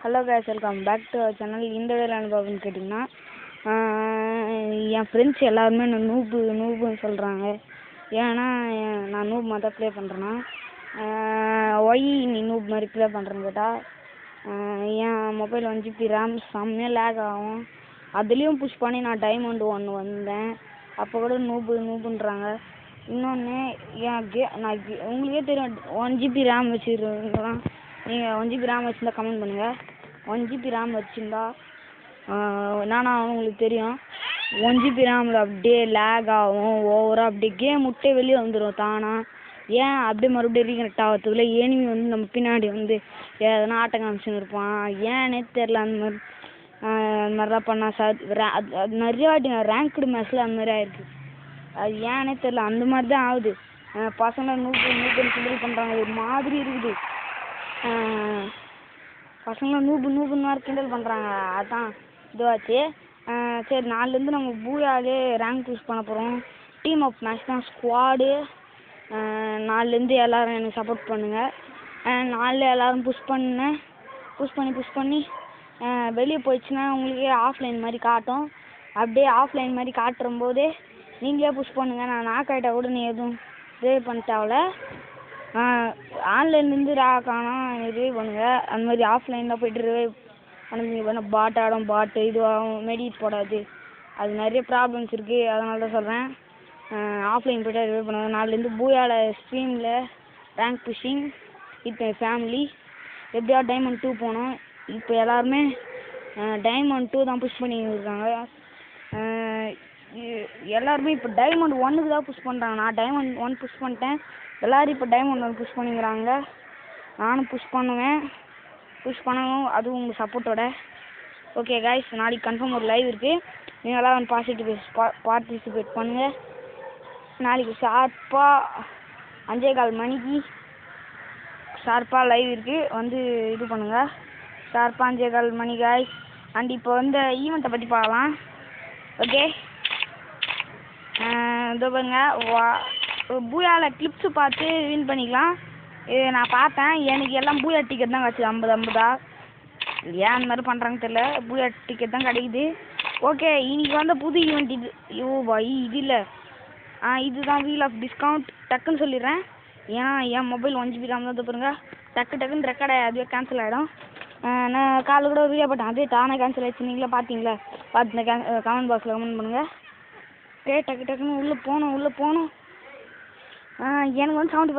Hello guys, welcome back to our channel. இந்த வீடியோவில் என்ன பார்க்கணும்னு கேட்டிங்கன்னா, என் ஃப்ரெண்ட்ஸ் எல்லாருமே நான் நூபுன்னு சொல்கிறாங்க. ஏன்னா நான் நூப் மாதிரி தான் ப்ளே பண்ணுறேன்னா, ஒய் நீ நூப் மாதிரி ப்ளே பண்ணுறேன்னு கேட்டால், என் மொபைல் 1 GB ரேம் செம்மையாக லேக் ஆகும். அதுலேயும் புஷ் பண்ணி நான் டைமண்ட் 1 வந்தேன். அப்போ கூட நூபுன்றாங்க. இன்னொன்று நான் உங்களுக்கே தெரியும், 1 GB ரேம் வச்சுருக்கேன். நீங்கள் 1 GB ரேம் வச்சுருந்தா கமெண்ட் பண்ணுங்கள். 1 GB ரேம் வச்சுருந்தா நானா உங்களுக்கு தெரியும். 1 GB ரேமில் அப்படியே லேக் ஆகும், ஓவராக அப்படியே கேம் விட்டே வெளியே வந்துடும் தானா. ஏன் அப்படியே மறுபடியும் ரீகனெக்ட் ஆகிறதுக்குள்ள ஏனிமி வந்து நம்ம பின்னாடி வந்து எதனா ஆட்டம் காமிச்சுன்னு இருப்பான். ஏன்னே தெரில. அந்த மாதிரிலாம் பண்ணால் அது நிறைய வாட்டி ரேங்க்டு மேட்ச்சில் அந்த மாதிரி ஆயிருக்கு. அது ஏன்னே தெரில, அந்த மாதிரி தான் ஆகுது. பசங்க நூபுன்னு கிண்டல் பண்ணுறாங்க, ஒரு மாதிரி இருக்குது. பசங்க நூபுன்னு மாதிரி கிண்டல் பண்ணுறாங்க. அதான் இதுவாச்சு. சரி, நாலுலேருந்து நம்ம பூயாலே ரேங்க் புஷ் பண்ண போகிறோம். டீம் அப் மேட்ச் தான், ஸ்குவாடு. நாலுலேருந்து எல்லோரும் எனக்கு சப்போர்ட் பண்ணுங்கள். நாலில் எல்லோரும் புஷ் பண்ணி வெளியே போயிடுச்சுன்னா உங்களுக்கே ஆஃப்லைன் மாதிரி காட்டும். அப்படியே ஆஃப்லைன் மாதிரி காட்டும்போதே நீங்களே புஷ் பண்ணுங்கள். நான் நாக் ஆகிட்டா கூட நீ எதுவும் ரிவைவ் பண்ணிட்டாவில். ஆன்லைன்லேருந்து காணோம் ரிவைவ் பண்ணுங்கள். அந்த மாதிரி ஆஃப்லைனில் போய்ட்டு ரிவைவ் பண்ணுங்க. பாட் ஆடும், பாட்டு இதுவாகும், மெடிட் போடாது. அது நிறைய ப்ராப்ளம்ஸ் இருக்குது. அதனால தான் சொல்கிறேன், ஆஃப்லைன் போய்ட்டு ரிவைவ் பண்ணுங்க. நாலுலேருந்து பூயாவில் ஸ்ட்ரீமில் rank pushing with my family. எப்படியா டைமண்ட் 2 போனோம். இப்போ எல்லாருமே டைமண்ட் 2 தான் புஷ் பண்ணிட்டு இருக்காங்க. எல்லாருமே இப்போ டைமண்ட் 1க்கு தான் புஷ் பண்ணுறாங்க. நான் டைமண்ட் 1 புஷ் பண்ணிட்டேன். எல்லோரும் இப்போ டைமண்ட் 1 புஷ் பண்ணிக்கிறாங்க. நானும் புஷ் பண்ணணும், அதுவும் உங்கள் சப்போர்ட்டோட. ஓகே கைஸ், நாளைக்கு கன்ஃபார்ம் ஒரு லைவ் இருக்குது. நீங்கள் எல்லாம் பார்ட்டிசிபேட் பண்ணுங்கள். நாளைக்கு ஷார்ப்பாக 5:15 மணிக்கு ஷார்ப்பாக லைவ் இருக்குது. வந்து இது பண்ணுங்கள். ஷார்ப்பாக 5:15 மணி கைஸ். அண்ட் இப்போ வந்து ஈவெண்ட்டை பற்றி பார்க்கலாம். ஓகே, இதோ பாருங்க, பூயாவில் கிளிப்ஸு பார்த்து வின் பண்ணிக்கலாம். இது நான் பார்த்தேன். எனக்கு எல்லாம் பூயா டிக்கெட் தான் கிடச்சிது, 50 ஏன் அந்த மாதிரி பண்ணுறாங்கன்னு தெரியல. பூயா டிக்கெட் தான் கிடைக்குது. ஓகே, இன்றைக்கி வந்து புது ஈவெண்ட் இது. இது இல்லை, இதுதான் வீல் ஆஃப் டிஸ்கவுண்ட். டக்குன்னு சொல்லிடுறேன், ஏன்னா என் மொபைல் 1 GB ரேம் தான். பாருங்க, டக்குன்னு ரெக்கார்ட் அதுவே கேன்சல் ஆகிடும். நான் காலைல கூட வீடியோ போட்டேன், அதே தானே கேன்சல் ஆகிடுச்சு. நீங்களே பார்த்தீங்களா? பார்த்து கமெண்ட் பாக்ஸில் கமெண்ட் பண்ணுங்கள். டக்குன்னு உள்ளே போகணும். எனக்கு வந்து 70